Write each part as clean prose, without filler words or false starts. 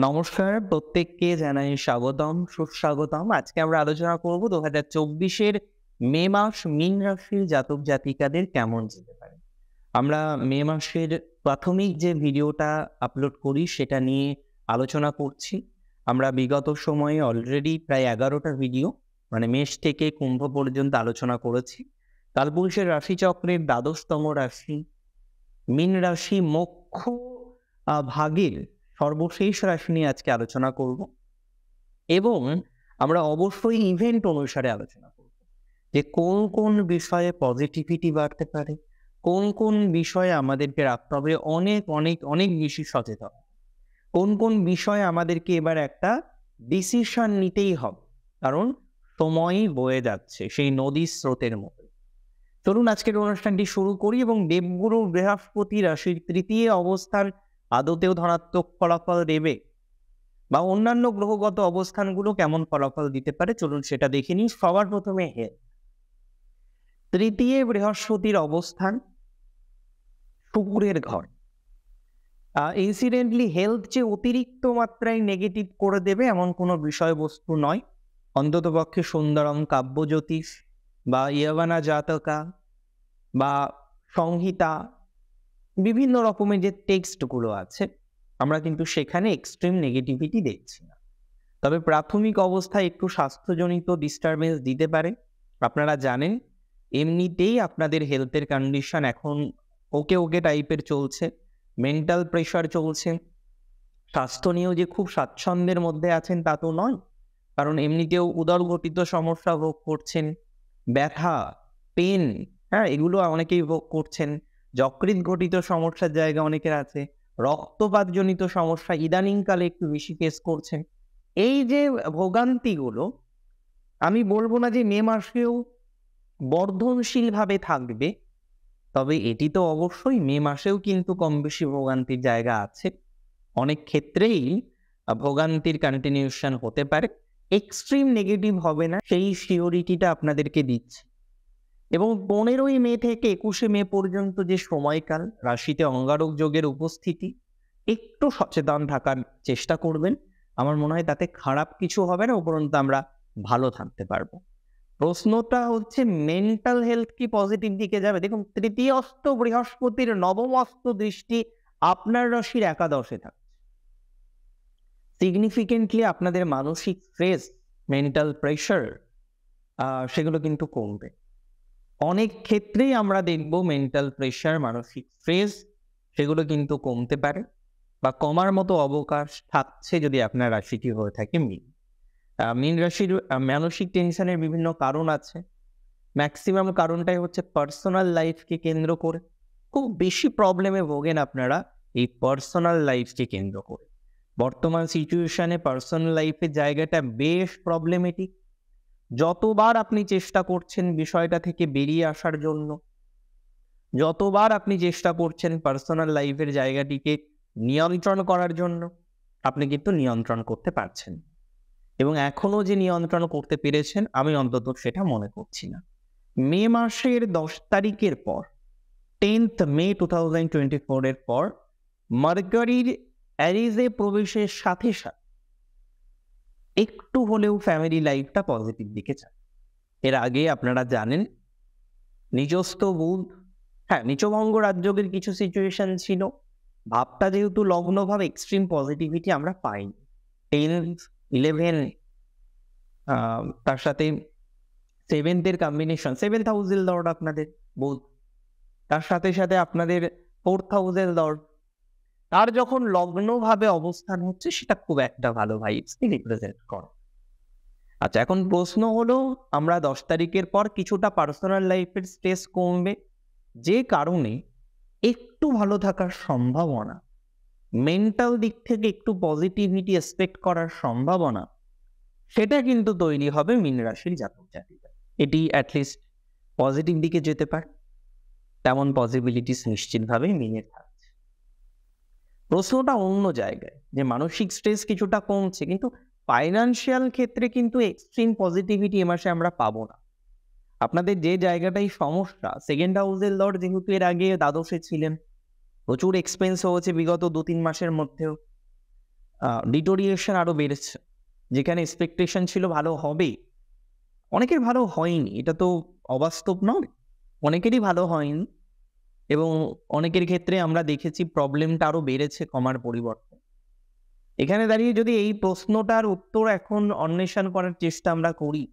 নমস্কার, প্রত্যেককে জানাই স্বাগতম, সুস্বাগতম। আজকে আমরা আলোচনা করব ২০২৪ মে মাস মীন রাশির জাতক জাতিকাদের কেমন যেতে পারে। আমরা মে মাসের প্রাথমিক যে ভিডিওটা আপলোড করি সেটা নিয়ে আলোচনা করছি। আমরা বিগত সময়ে অলরেডি প্রায় ১১টা ভিডিও মানে মেষ থেকে কুম্ভ পর্যন্ত আলোচনা করেছি। কালপুরুষের রাশিচক্রের দ্বাদশতম রাশি মীন রাশি মোক্ষ ভাগের সর্বশেষ রাশি নিয়ে আজকে আলোচনা করব এবং আমরা অবশ্যই ইভেন্ট অনুসারে আলোচনা করব যে কোন কোন বিষয়ে পজিটিভিটি বাড়তে পারে, কোন কোন বিষয়ে আমাদেরকে রাখতে হবে অনেক অনেক অনেক বেশি সচেতন, কোন কোন বিষয়ে আমাদেরকে এবার একটা ডিসিশন নিতেই হবে, কারণ সময়ই বয়ে যাচ্ছে সেই নদীর স্রোতের মতো। চলুন আজকের অনুষ্ঠানটি শুরু করি এবং দেবগুরু বৃহস্পতি রাশির তৃতীয় অবস্থান আদতেও ধনাত্মক ফলাফল দেবে বা অন্যান্য গ্রহগত অবস্থানগুলো কেমন ফলাফল দিতে পারে চলুন সেটা দেখে নিই। সবার প্রথমে হেলথ। তৃতীয় বৃহস্পতির অবস্থান শুক্রের ঘর। ইনসিডেন্টলি হেলথ যে অতিরিক্ত মাত্রায় নেগেটিভ করে দেবে এমন কোনো বিষয়বস্তু নয়। অন্ততপক্ষে সুন্দরম কাব্যজ্যোতিষ বা ইয়াবানা জাতকা বা সংহিতা বিভিন্ন রকমের যে টেক্সটগুলো আছে আমরা কিন্তু সেখানে এক্সট্রিম নেগেটিভিটি দেখছি না। তবে প্রাথমিক অবস্থায় একটু স্বাস্থ্যজনিত ডিস্টারবেন্স দিতে পারে। আপনারা জানেন এমনিতেই আপনাদের হেলথের কন্ডিশন এখন ওকে টাইপের চলছে, মেন্টাল প্রেশার চলছে। স্বাস্থ্য নিয়েও যে খুব স্বাচ্ছন্দ্যের মধ্যে আছেন তা তো নয়, কারণ এমনিতেও উদরঘটিত সমস্যা ভোগ করছেন, ব্যথা, পেন, এগুলো অনেকেই ভোগ করছেন। যকৃৎ ঘটিত সমস্যার জায়গা অনেকের আছে, রক্তপাতজনিত সমস্যা ইদানিংকালে একটু বেশি ফেস করছেন। এই যে ভোগান্তিগুলো আমি বলবো না যে মে মাসেও বর্ধনশীল ভাবে থাকবে, তবে এটি তো অবশ্যই মে মাসেও কিন্তু কম বেশি ভোগান্তির জায়গা আছে। অনেক ক্ষেত্রেই ভোগান্তির কন্টিনিউশন হতে পারে, এক্সট্রিম নেগেটিভ হবে না সেই সিওরিটিটা আপনাদেরকে দিচ্ছে। এবং 15ই মে থেকে 21শে মে পর্যন্ত যে সময়কাল রাশিতে অঙ্গারক যোগের উপস্থিতি, একটু সচেতন থাকার চেষ্টা করবেন। আমার মনে হয় তাতে খারাপ কিছু হবে না, উপরন্তু আমরা ভালো থাকতে পারবো। প্রশ্নটা হচ্ছে মেন্টাল হেলথ কি পজিটিভ দিকে যাবে? দেখুন, তৃতীয়স্থ বৃহস্পতির নবমস্ত দৃষ্টি আপনার রাশির একাদশে থাকছে। সিগনিফিকেন্টলি আপনাদের মানসিক স্ট্রেস, মেন্টাল প্রেশার সেগুলো কিন্তু কমবে। অনেক ক্ষেত্রেই আমরা দেখব মেন্টাল প্রেশার, মানসিক স্ট্রেস সেগুলো কিন্তু কমতে পারে বা কমার মতো অবকাশ থাকছে যদি আপনার রাশিটি হয়ে থাকে মীন। মীন রাশির মানসিক টেনশনের বিভিন্ন কারণ আছে। ম্যাক্সিমাম কারণটাই হচ্ছে পার্সোনাল লাইফকে কেন্দ্র করে। খুব বেশি প্রবলেমে ভোগেন আপনারা এই পার্সোনাল লাইফকে কেন্দ্র করে। বর্তমান সিচুয়েশনে পার্সোনাল লাইফের জায়গাটা বেশ প্রবলেমেটিক। যতবার আপনি চেষ্টা করছেন বিষয়টা থেকে বেরিয়ে আসার জন্য, যতবার আপনি চেষ্টা করছেন পার্সোনাল লাইফের জায়গাটিকে নিয়ন্ত্রণ করার জন্য, আপনি কিন্তু নিয়ন্ত্রণ করতে পারছেন এবং এখনো যে নিয়ন্ত্রণ করতে পেরেছেন আমি অন্তত সেটা মনে করছি না। মে মাসের 10 তারিখের পর 10th মে 2024 এর পর মার্কারির অ্যারিজে প্রবেশের সাথে সাথে একটু হলেও ফ্যামিলি লাইফটা পজিটিভ দিকে যায়। এর আগে আপনারা জানেন নিজস্ব বুধ, নিচভঙ্গ রাজযোগের কিছু সিচুয়েশন ছিল। ভাবটা যেহেতু লগ্নভাব, এক্সট্রিম পজিটিভিটি আমরা পাইনি। 10, 11 তার সাথে 7th কম্বিনেশন, 7th হাউসের লর্ড আপনাদের বুধ, তার সাথে সাথে আপনাদের 4th হাউসের লর্ড, তার যখন লগ্নভাবে অবস্থান হচ্ছে সেটা খুব একটা ভালো ভাইবস রিপ্রেজেন্ট করে। আচ্ছা, এখন প্রশ্ন হলো আমরা 10 তারিখের পর কিছুটা পার্সোনাল লাইফের স্ট্রেস কমবে, যে কারণে একটু ভালো থাকার সম্ভাবনা, মেন্টাল দিক থেকে একটু পজিটিভিটি এক্সপেক্ট করার সম্ভাবনা, সেটা কিন্তু তৈরি হবে মীন রাশির জাতক জাতিকা। এটি অ্যাটলিস্ট পজিটিভ দিকে যেতে পারে, তেমন পসিবিলিটিস নিশ্চিতভাবেই মীনের থাকছে। প্রশ্নটা অন্য জায়গায় যে মানসিক স্ট্রেস কিছুটা কমছে, কিন্তু ফাইন্যান্সিয়াল ক্ষেত্রে কিন্তু এক্সট্রিম পজিটিভিটি এ মাসে আমরা পাবো না। আপনাদের যে জায়গাটাই সমস্যা, 2nd হাউসের লর্ড যেহেতু এর আগে দ্বাদশে ছিলেন, প্রচুর এক্সপেন্স হয়েছে বিগত 2-3 মাসের মধ্যেও। ডিটোরিয়েশন আরো বেড়েছে। যেখানে এক্সপেকটেশন ছিল ভালো হবে, অনেকের ভালো হয়নি, এটা তো অবাস্তব নয়, অনেকেরই ভালো হয়নি এবং অনেকের ক্ষেত্রে আমরা দেখেছি প্রবলেমটা আরো বেড়েছে কমার পরিবর্তে। এখানে দাঁড়িয়ে যদি এই প্রশ্নটার উত্তর এখন অন্বেষণ করার চেষ্টা আমরা করি,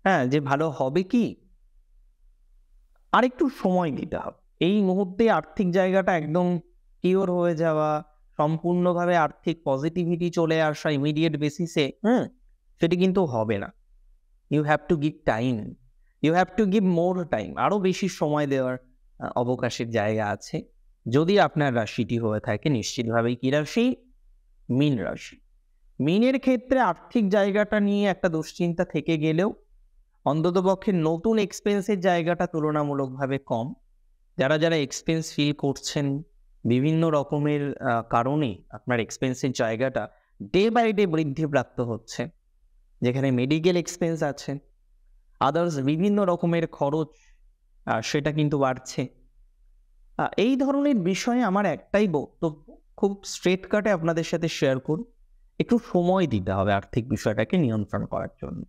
হ্যাঁ, যে ভালো হবে কি, আরেকটু সময় দিতে হবে। এই মুহূর্তে আর্থিক জায়গাটা একদম কিওর হয়ে যাওয়া, সম্পূর্ণভাবে আর্থিক পজিটিভিটি চলে আসা ইমিডিয়েট বেসিসে, সেটি কিন্তু হবে না। You have to give time, you have to give more time, আরো বেশি সময় দেওয়ার অবকাশের জায়গা আছে যদি আপনার রাশিটি হয়ে থাকে নিশ্চিতভাবেই কি রাশি? মীন রাশি। মীনের ক্ষেত্রে আর্থিক জায়গাটা নিয়ে একটা দুশ্চিন্তা থেকে গেলেও অন্ততপক্ষে নতুন এক্সপেন্সের জায়গাটা তুলনামূলকভাবে কম। যারা যারা এক্সপেন্স ফিল করছেন, বিভিন্ন রকমের কারণে আপনার এক্সপেন্সের জায়গাটা ডে বাই ডে বৃদ্ধিপ্রাপ্ত হচ্ছে, যেখানে মেডিকেল এক্সপেন্স আছে, আদার্স বিভিন্ন রকমের খরচ সেটা কিন্তু বাড়ছে। এই ধরনের বিষয়ে আমার একটাই বক্তব্য, খুব স্ট্রেট কাটে আপনাদের সাথে শেয়ার করুন, একটু সময় দিতে হবে আর্থিক বিষয়টাকে নিয়ন্ত্রণ করার জন্য।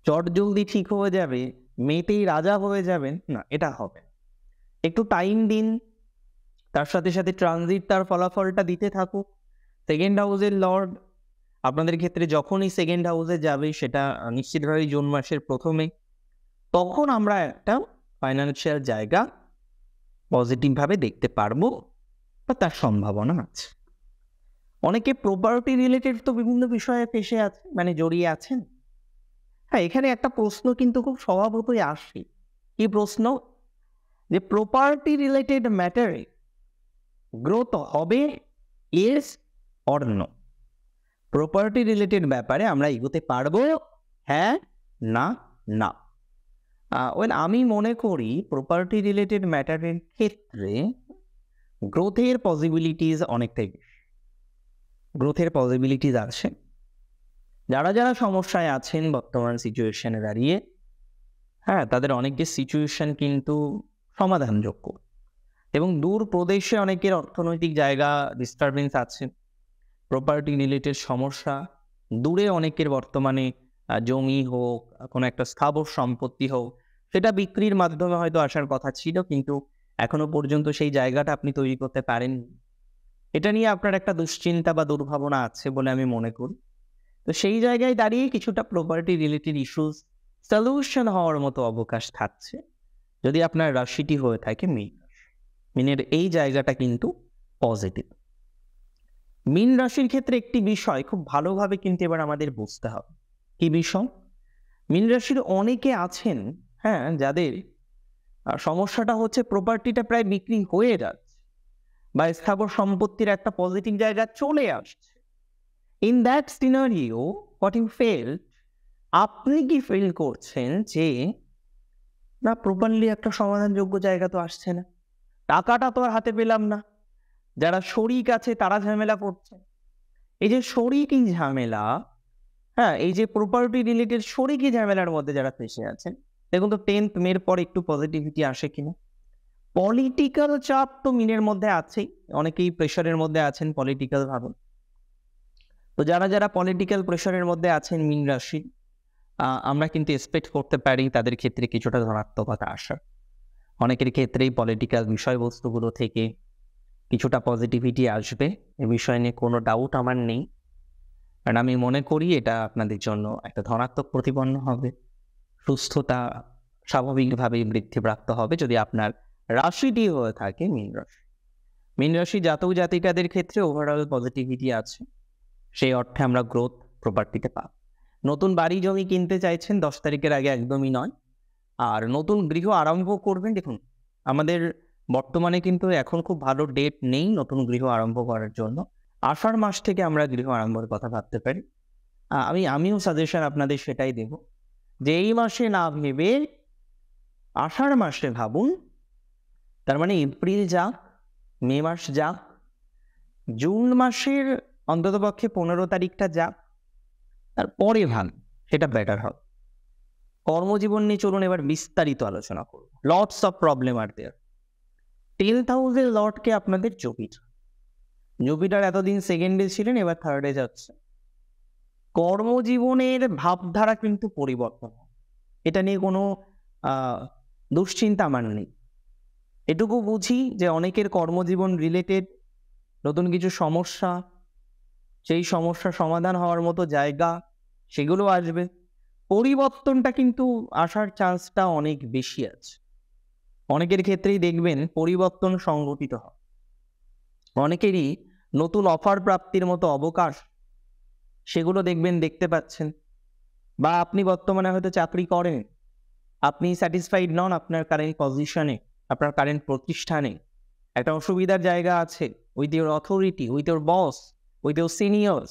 চটজলদি ঠিক হয়ে যাবে, মেতেই রাজা হয়ে যাবেন, না, এটা হবে না। একটু টাইম দিন, তার সাথে সাথে ট্রানজিট তার ফলাফলটা দিতে থাকুক। সেকেন্ড হাউসের লর্ড আপনাদের ক্ষেত্রে যখনই সেকেন্ড হাউসে যাবে, সেটা নিশ্চিতভাবেই জুন মাসের প্রথমে, তখন আমরা একটা ফাইন্যান্সিয়াল জায়গা পজিটিভভাবে দেখতে পারবো বা তার সম্ভাবনা আছে। অনেকে প্রপার্টি রিলেটেড তো বিভিন্ন বিষয়ে ফেসে আছে, মানে জড়িয়ে আছেন। হ্যাঁ, এখানে একটা প্রশ্ন কিন্তু খুব স্বভাবতই আসে। কি প্রশ্ন? যে প্রপার্টি রিলেটেড ম্যাটারে গ্রোথ হবে, yes or no? Property related ব্যাপারে আমরা এগোতে পারবো, হ্যাঁ না না? আমি মনে করি প্রপার্টি রিলেটেড ম্যাটারের ক্ষেত্রে গ্রোথের পসিবিলিটিস অনেকটাই বেশি, গ্রোথের পসিবিলিটিস আছে। যারা যারা সমস্যায় আছেন বর্তমান সিচুয়েশনে দাঁড়িয়ে, হ্যাঁ, তাদের অনেকের সিচুয়েশন কিন্তু সমাধানযোগ্য এবং দূর প্রদেশে অনেকের অর্থনৈতিক জায়গা ডিস্টারবেন্স আছে, প্রপার্টি রিলেটেড সমস্যা, দূরে অনেকের বর্তমানে জমি হোক, কোনো একটা স্থাবর সম্পত্তি হোক, সেটা বিক্রির মাধ্যমে হয়তো আসার কথা ছিল, কিন্তু এখনো পর্যন্ত সেই জায়গাটা আপনি তৈরি করতে পারেননি। এটা নিয়ে আপনার একটা দুশ্চিন্তা বা দুর্ভাবনা আছে বলে আমি মনে করি। তো সেই জায়গায় দাঁড়িয়ে কিছুটা প্রপার্টি রিলেটেড ইস্যুস সলিউশন হওয়ার মতো অবকাশ থাকছে যদি আপনার রাশিটি হয়ে থাকে মীন রাশি। মীনের এই জায়গাটা কিন্তু পজিটিভ। মীন রাশির ক্ষেত্রে একটি বিষয় খুব ভালোভাবে কিন্তু এবার আমাদের বুঝতে হবে। কি বিষয়? মীন রাশির অনেকে আছেন, হ্যাঁ, যাদের সমস্যাটা হচ্ছে প্রপার্টিটা প্রায় বিক্রি হয়ে যাচ্ছে বা স্থাবর সম্পত্তির একটা পজিটিভ জায়গা চলে আসছে। In that scenario what you felt, আপনি কি ফিল করছেন যে না, প্রপারলি একটা সমাধানযোগ্য জায়গা তো আসছে না, টাকাটা তো আর হাতে পেলাম না, যারা শরিক আছে তারা ঝামেলা করছে। এই যে শরিকি ঝামেলা, হ্যাঁ, এই যে প্রপার্টি রিলেটেড শরিকি ঝামেলার মধ্যে যারা ফেসে আছেন, দেখুন তো 10th মের পর একটু পজিটিভিটি আসে কিনা। পলিটিক্যাল চাপ তো মিনের মধ্যে আছেই, অনেকেই প্রেশারের মধ্যে আছেন পলিটিক্যাল ভাবে। তো যারা যারা পলিটিক্যাল প্রেশারের মধ্যে আছেন মীন রাশি, আমরা কিন্তু এক্সপেক্ট করতে পারি তাদের ক্ষেত্রে কিছুটা ধনাত্মকতা আসার। অনেকের ক্ষেত্রেই পলিটিক্যাল বিষয়বস্তুগুলো থেকে কিছুটা পজিটিভিটি আসবে, এ বিষয় নিয়ে কোনো ডাউট আমার নেই। কারণ আমি মনে করি এটা আপনাদের জন্য একটা ধনাত্মক প্রতিপন্ন হবে, সুস্থতা স্বাভাবিকভাবেই বৃদ্ধিপ্রাপ্ত হবে যদি আপনার রাশিটি হয়ে থাকে মীন রাশি। মীন রাশি জাতক জাতিকাদের ক্ষেত্রে ওভারঅল পজিটিভিটি আছে, সেই অর্থে আমরা গ্রোথ প্রপার্টিতে পাব। নতুন বাড়ি জমি কিনতে চাইছেন 10 তারিখের আগে একদমই নয়। আর নতুন গৃহ আরম্ভ করবেন, দেখুন আমাদের বর্তমানে কিন্তু এখন খুব ভালো ডেট নেই নতুন গৃহ আরম্ভ করার জন্য। আষাঢ় মাস থেকে আমরা গৃহ আরম্ভের কথা ভাবতে পারি। আমিও সাজেশন আপনাদের সেটাই দেব যে এই মাসে না ভেবে আষাঢ় মাসে ভাবুন। তার মানে এপ্রিল যাক, মে মাস যাক, জুন মাসের অন্ততপক্ষে 15 তারিখটা যাক, তারপরে ভাব, সেটা বেটার হবে। কর্মজীবন নিয়ে চলুন এবার বিস্তারিত আলোচনা করব। Lots of problem are there. 10th হাউসের লর্ডকে আপনাদের জপির, জুপিটার এতদিন সেকেন্ডে ছিলেন, এবার থার্ডে যাচ্ছে। কর্মজীবনের ভাবধারা কিন্তু পরিবর্তন হয়, এটা নিয়ে কোনো দুশ্চিন্তা আমার নেই। এটুকু বুঝি যে অনেকের কর্মজীবন রিলেটেড নতুন কিছু সমস্যা, সেই সমস্যা সমাধান হওয়ার মতো জায়গা, সেগুলো আসবে। পরিবর্তনটা কিন্তু আসার চান্সটা অনেক বেশি আছে। অনেকের ক্ষেত্রেই দেখবেন পরিবর্তন সংঘটিত হয়, অনেকেরই নতুন অফার প্রাপ্তির মতো অবকাশ, সেগুলো দেখবেন দেখতে পাচ্ছেন। বা আপনি বর্তমানে হয়তো চাকরি করেন, আপনি স্যাটিসফাইড নন আপনার কারেন্ট পজিশনে, আপনার কারেন্ট প্রতিষ্ঠানে, একটা অসুবিধার জায়গা আছে with your authority, with your boss, with your seniors.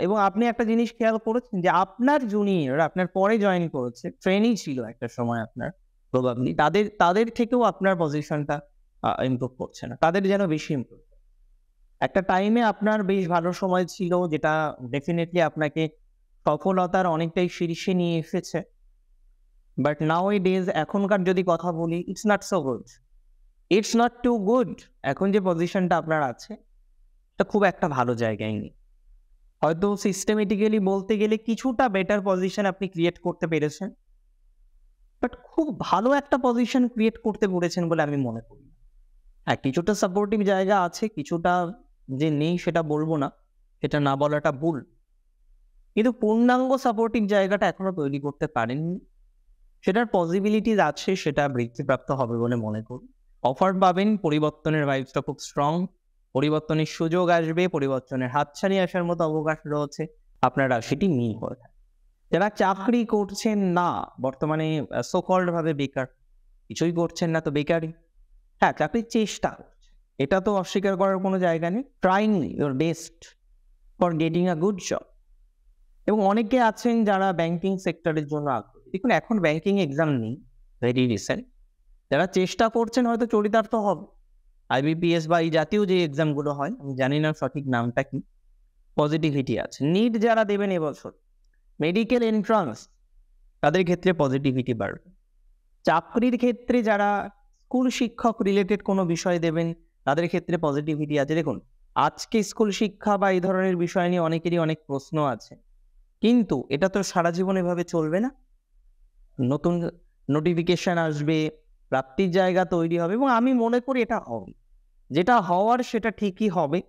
এবং আপনি একটা জিনিস খেয়াল করেছেন যে আপনার জুনিয়র আপনার পরে জয়েন করেছে, ট্রেনিং ছিল একটা সময় আপনার, প্রবাবলি তাদের থেকেও আপনার পজিশনটা ইমপ্রুভ করছে না, তাদের যেন বেশি ইমপ্রুভ। একটা টাইমে আপনার বেশ ভালো সময় ছিল, যেটা ডেফিনেটলি আপনাকে সফলতার অনেকটাই শীর্ষে নিয়ে এসেছে। বাট নাও এ ডেজ, এখনকার যদি কথা বলি, it's not so good, it's not too good. এখন যে পজিশনটা আপনার আছে, এটা খুব একটা ভালো জায়গায় নেই। হয়তো সিস্টেমেটিক্যালি বলতে গেলে কিছুটা বেটার পজিশন আপনি ক্রিয়েট করতে পেরেছেন, বাট খুব ভালো একটা পজিশন ক্রিয়েট করতে পেরেছেন বলে আমি মনে করি। হ্যাঁ, কিছুটা সাপোর্টিভ জায়গা আছে, কিছুটা যে নেই সেটা বলবো না, সেটা না বলাটা ভুল, কিন্তু পূর্ণাঙ্গ সাপোর্টিভ জায়গাটা এখনো তৈরি করতে পারেননি। সেটার পসিবিলিটিস আছে, সেটা বৃদ্ধিপ্রাপ্ত হবে বলে মনে করি। অফার পাবেন, পরিবর্তনের ভাইবসটা খুব স্ট্রং, পরিবর্তনের সুযোগ আসবে, পরিবর্তনের হাতছানি আসার মতো অবকাশ রয়েছে, আপনারা সেটি মিল হয়ে থাকে। যারা চাকরি করছেন না বর্তমানে, সোকল্ড ভাবে বেকার, কিছুই করছেন না তো বেকারই। হ্যাঁ, চাকরির চেষ্টা করছে, এটা তো অস্বীকার করার কোনো জায়গা নেই। Trying your best for getting a good job. এবং অনেকে আছেন যারা ব্যাংকিং সেক্টরের জন্য আগ্রহী। দেখুন, এখন ব্যাংকিং এক্সাম নেই, ভেরি রিসেন্ট। যারা চেষ্টা করছেন হয়তো চরিতার্থ হবে, IBPS বা এই জাতীয় যে এক্সামগুলো হয়, আমি জানি না সঠিক নামটা কি, পজিটিভিটি আছে। নিট যারা দেবেন এবছর, মেডিকেল এন্ট্রান্স, তাদের ক্ষেত্রে পজিটিভিটি বাড়বে। চাকরির ক্ষেত্রে যারা স্কুল শিক্ষক রিলেটেড কোনো বিষয় দেবেন, তাদের ক্ষেত্রে পজিটিভিটি আছে। দেখুন, আজকে স্কুল শিক্ষা বা এই ধরনের বিষয় নিয়ে অনেকেরই অনেক প্রশ্ন আছে, কিন্তু এটা তো সারা জীবন এভাবে চলবে না। নতুন নোটিফিকেশন আসবে, প্রাপ্তির জায়গা তৈরি হবে, এবং আমি মনে করি এটা হবে, যেটা হওয়ার সেটা ঠিকই হবে।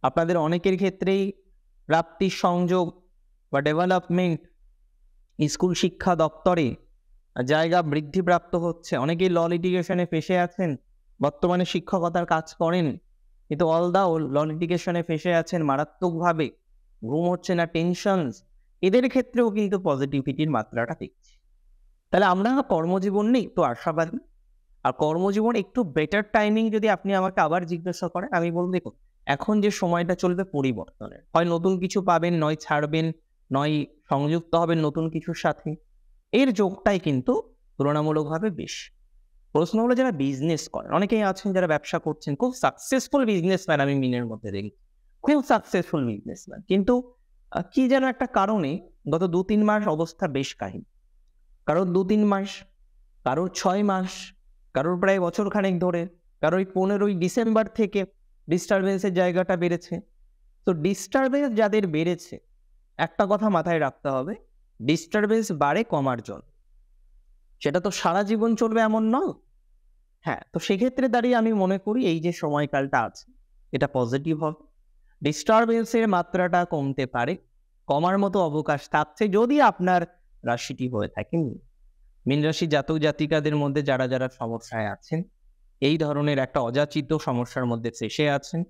আপনাদের অনেকের ক্ষেত্রেই প্রাপ্তির সংযোগ বা ডেভেলপমেন্ট স্কুল শিক্ষা দপ্তরে জায়গা বৃদ্ধিপ্রাপ্ত হচ্ছে। অনেকেই ল লিটিগেশনে ফেসে আছেন, বর্তমানে শিক্ষকতার কাজ করেন, কিন্তু ল লিটিগেশনে ফেসে আছেন মারাত্মকভাবে, ঘুম হচ্ছে না, টেনশনস, এদের ক্ষেত্রেও কিন্তু পজিটিভিটির মাত্রাটা দেখছি। তাহলে আমরা কর্মজীবন নিয়ে একটু আশাবাদী। আর কর্মজীবন একটু বেটার টাইমিং যদি আপনি আমাকে আবার জিজ্ঞাসা করেন, আমি বলবো দেখুন, এখন যে সময়টা চলবে পরিবর্তনের, হয় নতুন কিছু পাবেন, নয় ছাড়বেন, নয় সংযুক্ত হবেন নতুন কিছুর সাথে, এর যোগটাই কিন্তু তুলনামূলকভাবে বেশি। প্রশ্ন হলো, যারা বিজনেস করেন, অনেকেই আছেন যারা ব্যবসা করছেন, খুব সাকসেসফুল বিজনেসম্যান আমি মিনের মধ্যে দেখি, খুব সাকসেসফুল বিজনেসম্যান, কিন্তু কি যেন একটা কারণে গত 2-3 মাস অবস্থা বেশ কাহিল। কারোর 2-3 মাস, কারোর 6 মাস, কারোর প্রায় বছরখানেক ধরে, কারোর 15ই ডিসেম্বর থেকে ডিস্টারবেন্সের জায়গাটা বেড়েছে। তো ডিস্টারবেন্স যাদের বেড়েছে, একটা কথা মাথায় রাখতে হবে, ডিস্টারবেন্স বাড়ে কমার জন্য, সেটা তো সারা জীবন চলবে এমন নয়। হ্যাঁ, তো সেক্ষেত্রে দাঁড়িয়ে আমি মনে করি এই যে সময়কালটা আছে, এটা পজিটিভ হবে। ডিস্টারবেন্সের মাত্রাটা কমতে পারে, কমার মতো অবকাশ থাকছে যদি আপনার রাশিটি হয়ে থাকে মীন রাশি জাতক জাতিকাদের মধ্যে যারা যারা সমস্যায় আছেন, এই ধরনের একটা অযাচিত সমস্যার মধ্যে ফেসে আছেন,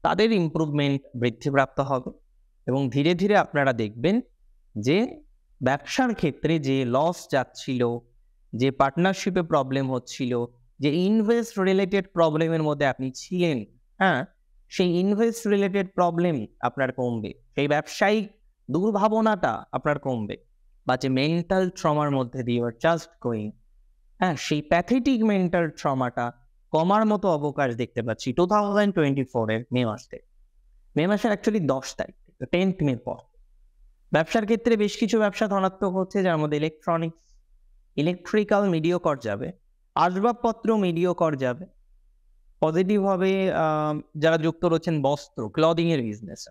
তাদের ইমপ্রুভমেন্ট বৃদ্ধিপ্রাপ্ত হবে। এবং ধীরে ধীরে আপনারা দেখবেন যে ব্যবসার ক্ষেত্রে যে লস যাচ্ছিল, যে পার্টনারশিপে প্রবলেম হচ্ছিল, যে ইনভেস্ট রিলেটেড প্রবলেমের মধ্যে আপনি ছিলেন, হ্যাঁ, সেই ইনভেস্ট রিলেটেড প্রবলেম আপনার কমবে, সেই ব্যবসায়িক দুর্ভাবনাটা আপনার কমবে, বা যে মেন্টাল ট্রমার মধ্যে দিয়ে ইউ আর জাস্ট গোয়িং, হ্যাঁ, সেই প্যাথেটিক মেন্টাল ট্রমাটা কমার মতো অবকাশ দেখতে পাচ্ছি 2024-এর মে মাস থেকে। মে মাসের অ্যাকচুয়ালি 10 তারিখ থেকে, 10th মে পর। ব্যবসার ক্ষেত্রে বেশ কিছু ব্যবসা ধনাত্মক হচ্ছে, যার মধ্যে ইলেকট্রিক্যাল মিডিওকর যাবে, আসবাবপত্র মিডিওকর যাবে, পজিটিভ হবে যারা যুক্ত রয়েছেন বস্ত্র ক্লদিং এর বিজনেস,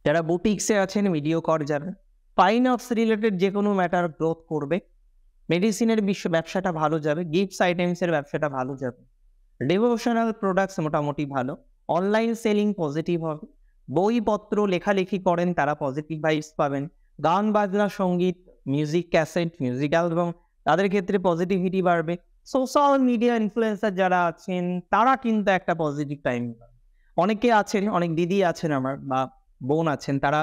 যারা বুটিক্সে আছেন, মিডিওকর যারা, ফাইন আর্টস রিলেটেড যে কোনো ম্যাটার গ্রোথ করবে, মেডিসিনের ব্যবসাটা ভালো যাবে, গিফটস আইটেমসের ব্যবসাটা ভালো যাবে, ডিভোশনাল প্রোডাক্টস মোটামুটি ভালো, অনলাইন সেলিং পজিটিভ হবে, বইপত্র লেখালেখি করেন তারা পজিটিভ ভাইবস পাবেন, গান বাজনা সঙ্গীত, মিউজিক ক্যাসেট, মিউজিক অ্যালবাম, তাদের ক্ষেত্রে পজিটিভিটি বাড়বে। সোশ্যাল মিডিয়া ইনফ্লুয়েন্সার যারা আছেন তারা কিন্তু একটা পজিটিভ টাইম পাবে। অনেকে আছেন, অনেক দিদি আছেন আমার বা বোন আছেন, তারা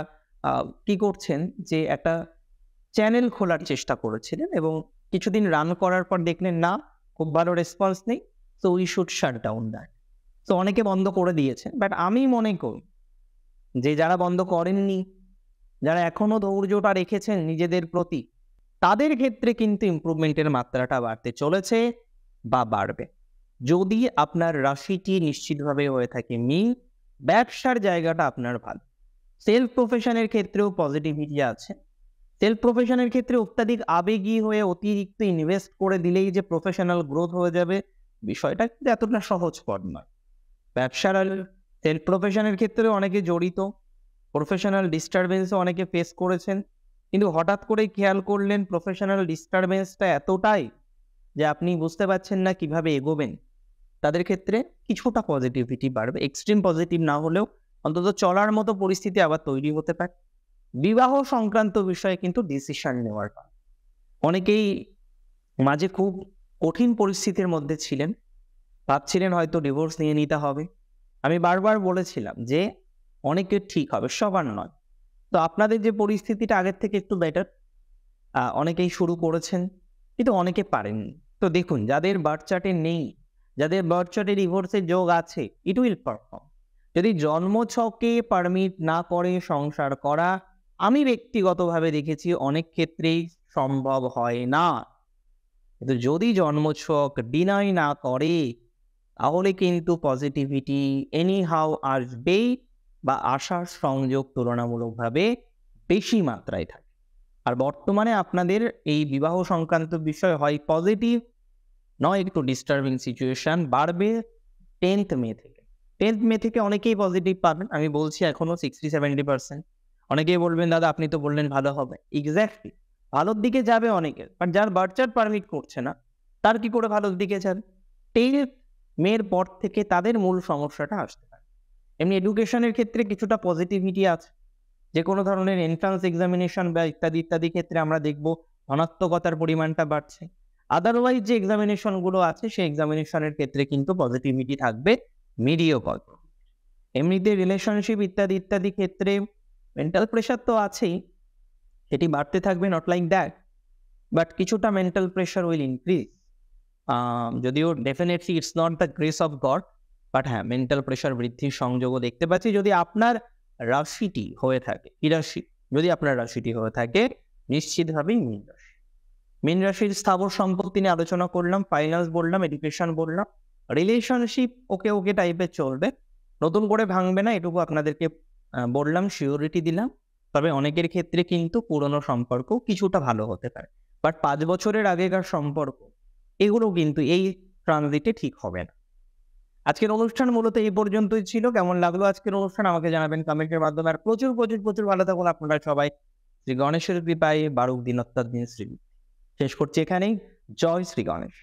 কি করছেন যে একটা চ্যানেল খোলার চেষ্টা করেছিলেন এবং কিছুদিন রান করার পর দেখলেন না খুব ভালো রেসপন্স নেই, so we should shut down that. তো অনেকে বন্ধ করে দিয়েছেন, বাট আমি মনে করি যে যারা বন্ধ করেননি, যারা এখনো ধৈর্যটা রেখেছেন নিজেদের প্রতি, তাদের ক্ষেত্রে কিন্তু ইমপ্রুভমেন্টের মাত্রাটা বাড়তে চলেছে বা বাড়বে। যদি আপনার রাশিটি নিশ্চিতভাবে হয়ে থাকে মিন, ব্যবসার জায়গাটা আপনার ভালো, সেলফ প্রফেশনের ক্ষেত্রেও পজিটিভিটি আছে। সেলফ প্রফেশনের ক্ষেত্রে অত্যাধিক আবেগী হয়ে অতিরিক্ত ইনভেস্ট করে দিলেই যে প্রফেশনাল গ্রোথ হয়ে যাবে, বিষয়টা কিন্তু এতটা সহজপর নয়। ব্যবসার সেলফ প্রফেশনের ক্ষেত্রে অনেকে জড়িত, প্রফেশনাল ডিস্টারবেন্সও অনেকে ফেস করেছেন, কিন্তু হঠাৎ করে খেয়াল করলেন প্রফেশনাল ডিস্টারবেন্সটা এতটাই যে আপনি বুঝতে পারছেন না কিভাবে এগোবেন। তাদের ক্ষেত্রে কিছুটা পজিটিভিটি বাড়বে, এক্সট্রিম পজিটিভ না হলেও অন্তত চলার মতো পরিস্থিতি আবার তৈরি হতে পারে। বিবাহ সংক্রান্ত বিষয়ে কিন্তু ডিসিশন নেওয়ার পালা। অনেকেই মাঝে খুব কঠিন পরিস্থিতির মধ্যে ছিলেন, ভাবছিলেন হয়তো ডিভোর্স নিয়ে নিতে হবে। আমি বারবার বলেছিলাম যে অনেকের ঠিক হবে, সবার নয়। তো আপনাদের যে পরিস্থিতিটা আগের থেকে একটু বেটার, অনেকেই শুরু করেছেন কিন্তু অনেকে পারেননি। তো দেখুন, যাদের বার্থ চার্টে নেই, যাদের বার্থ চার্টে ডিভোর্সের যোগ আছে, ইট উইল পারফর্ম। যদি জন্মছকে পারমিট না করে সংসার করা, আমি ব্যক্তিগতভাবে দেখেছি অনেক ক্ষেত্রেই সম্ভব হয় না। কিন্তু যদি জন্মছক ডিনাই না করে, তাহলে কিন্তু পজিটিভিটি এনি হাউ আসবেই বা আসার সংযোগ তুলনামূলকভাবে বেশি মাত্রায় থাকে। আর বর্তমানে আপনাদের এই বিবাহ সংক্রান্ত বিষয় হয় পজিটিভ, নয় একটু ডিস্টার্বিং সিচুয়েশন বাড়বে 10th মে থেকে। 10th মে থেকে অনেকেই পজিটিভ পাবেন, আমি বলছি এখনো 60-70%। অনেকেই বলবেন দাদা আপনি তো বললেন ভালো হবে, এক্স্যাক্টলি ভালোর দিকে যাবে অনেকের, বাট যার বার্থ চার্ট পারমিট করছে না তার কি করে ভালোর দিকে যাবে? 10th মের পর থেকে তাদের মূল সমস্যাটা আসতে পারে। এমনি এডুকেশনের ক্ষেত্রে কিছুটা পজিটিভিটি আছে, যে কোনো ধরনের এন্ট্রান্স এক্সামিনেশন বা ইত্যাদি ইত্যাদি ক্ষেত্রে আমরা দেখব ধনাত্মকতার পরিমাণটা বাড়ছে। আদারওয়াইজ যে এক্সামিনেশনগুলো আছে সেই এক্সামিনেশনের ক্ষেত্রে কিন্তু পজিটিভিটি থাকবে মিডিওকর। এমনিতে রিলেশনশিপ ইত্যাদি ইত্যাদি ক্ষেত্রে মেন্টাল প্রেশার তো আছেই, সেটি বাড়তে থাকবে, নট লাইক দ্যাট, বাট কিছুটা মেন্টাল প্রেশার উইল ইনক্রিজ। যদিও definitely it's not the grace of god, but হ্যাঁ মেন্টাল প্রেশার বৃদ্ধির সংযোগও দেখতে পাচ্ছি যদি আপনার রাশিটি হয়ে থাকে। কি রাশি? যদি আপনার রাশিটি হয়ে থাকে নিশ্চিতভাবেই মীন রাশি। মীন রাশির স্থাবর সম্পত্তি নিয়ে আলোচনা করলাম, ফাইন্যান্স বললাম, এডুকেশন বললাম, রিলেশনশিপ ওকে ওকে টাইপের চলবে, নতুন করে ভাঙবে না, এটুকু আপনাদেরকে বললাম, সিওরিটি দিলাম। তবে অনেকের ক্ষেত্রে কিন্তু পুরনো সম্পর্ক কিছুটা ভালো হতে পারে, বাট 5 বছরের আগেকার সম্পর্ক এগুলো কিন্তু এই ট্রানজিটে ঠিক হবে না। আজকের অনুষ্ঠান মূলত এই পর্যন্তই ছিল। কেমন লাগলো আজকের অনুষ্ঠান আমাকে জানাবেন কমেন্টের মাধ্যমে। আর প্রচুর প্রচুর প্রচুর ভালো থাকুন আপনারা সবাই। শ্রী গণেশের কৃপায় বারুক দিন অর্থাৎ দিন শ্রী শেষ করছি এখানেই। জয় শ্রী গণেশ।